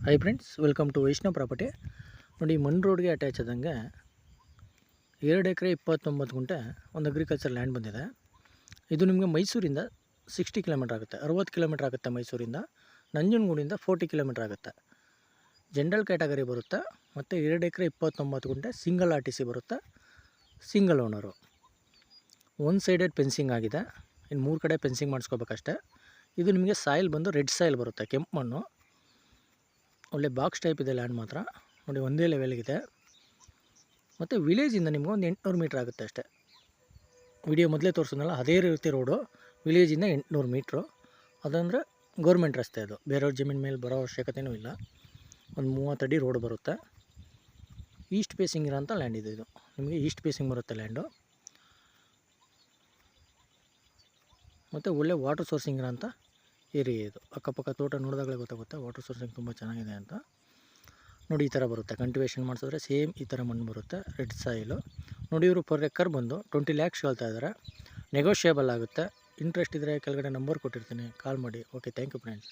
High friends, welcome to Vaishnav property. ನೋಡಿ, ಮಣ್ ರೋಡ್ಗೆ ಅಟ್ಯಾಚ್ ಆದಂಗೆ 2 ಎಕರೆ 29 ಗುಂಟೆ ಒಂದು ಅಗ್ರಿಕಲ್ಚರ್ ಲ್ಯಾಂಡ್ ಬಂದಿದೆ. ಇದು ನಿಮಗೆ ಮೈಸೂರಿಂದ 60 ಕಿಲೋಮೀಟ್ರ್ ಆಗುತ್ತೆ, 60 ಕಿಲೋಮೀಟ್ರ್ ಆಗುತ್ತೆ ಮೈಸೂರಿಂದ. ನಂಜನಗೂಡಿಂದ 40 ಕಿಲೋಮೀಟ್ರ್ ಆಗುತ್ತೆ. ಜನರಲ್ ಕ್ಯಾಟಗರಿ ಬರುತ್ತೆ. ಮತ್ತು 2 ಎಕರೆ 29 ಗುಂಟೆ ಸಿಂಗಲ್ RTC ಬರುತ್ತೆ, single owner. One sided fencing ಆಗಿದೆ, ಇನ್ನು 3 ಕಡೆ ಫೆನ್ಸಿಂಗ್ ಮಾಡಿಸ್ಕೋಬೇಕಷ್ಟೆ. ಇದು ನಿಮಗೆ ಸಾಯಿಲ್ ಬಂದು ರೆಡ್ ಸಾಯಿಲ್ ಬರುತ್ತೆ, ಕೆಂಪು ಮಣ್ಣು. ಒಳ್ಳೆ ಬಾಕ್ಸ್ ಟೈಪ್ ಇದೆ ಲ್ಯಾಂಡ್ ಮಾತ್ರ. ನೋಡಿ, ಒಂದೇ ಲೆವೆಲ್ಗಿದೆ. ಮತ್ತು ವಿಲೇಜಿಂದ ನಿಮ್ಗೆ ಒಂದು 800 ಮೀಟ್ರ್ ಆಗುತ್ತೆ ಅಷ್ಟೇ. ವಿಡಿಯೋ ಮೊದಲೇ ತೋರಿಸಿದ್ನಲ್ಲ ಅದೇ ರೀತಿ ರೋಡು. ವಿಲೇಜಿಂದ 800 ಮೀಟ್ರು. ಅದಂದರೆ ಗೌರ್ಮೆಂಟ್ ರಸ್ತೆ, ಅದು ಬೇರೆಯವ್ರ ಜಮೀನು ಮೇಲೆ ಬರೋ ಅವಶ್ಯಕತೆಯೂ ಇಲ್ಲ. ಒಂದು 30 ಅಡಿ ರೋಡ್ ಬರುತ್ತೆ. ಈಸ್ಟ್ ಫೇಸಿಂಗ್ ಇರೋಂಥ ಲ್ಯಾಂಡ್ ಇದೆ. ಇದು ನಿಮಗೆ ಈಸ್ಟ್ ಫೇಸಿಂಗ್ ಬರುತ್ತೆ ಲ್ಯಾಂಡು. ಮತ್ತು ಒಳ್ಳೆ ವಾಟರ್ ಸೋರ್ಸಿಂಗ್ ಇರೋಂಥ ಏರಿಯಾ ಇದು. ಅಕ್ಕಪಕ್ಕ ತೋಟ ನೋಡಿದಾಗಲೇ ಗೊತ್ತಾಗುತ್ತೆ ವಾಟರ್ ಸೋರ್ಸಿಂಗ್ ತುಂಬ ಚೆನ್ನಾಗಿದೆ ಅಂತ. ನೋಡಿ, ಈ ಥರ ಬರುತ್ತೆ. ಕಲ್ಟಿವೇಷನ್ ಮಾಡಿಸಿದ್ರೆ ಸೇಮ್ ಈ ಥರ ಮಣ್ಣು ಬರುತ್ತೆ, ರೆಡ್ ಸಾಯಿಲು. ನೋಡಿ, ಇವರು ಪರ್ ಎಕರ್ ಬಂದು 20 lakhs ಹೇಳ್ತಾ ಇದ್ದಾರೆ. ನೆಗೋಷಿಯೇಬಲ್ ಆಗುತ್ತೆ. ಇಂಟ್ರೆಸ್ಟ್ ಇದ್ದರೆ ಕೆಳಗಡೆ ನಂಬರ್ ಕೊಟ್ಟಿರ್ತೀನಿ, ಕಾಲ್ ಮಾಡಿ. Okay, thank you friends.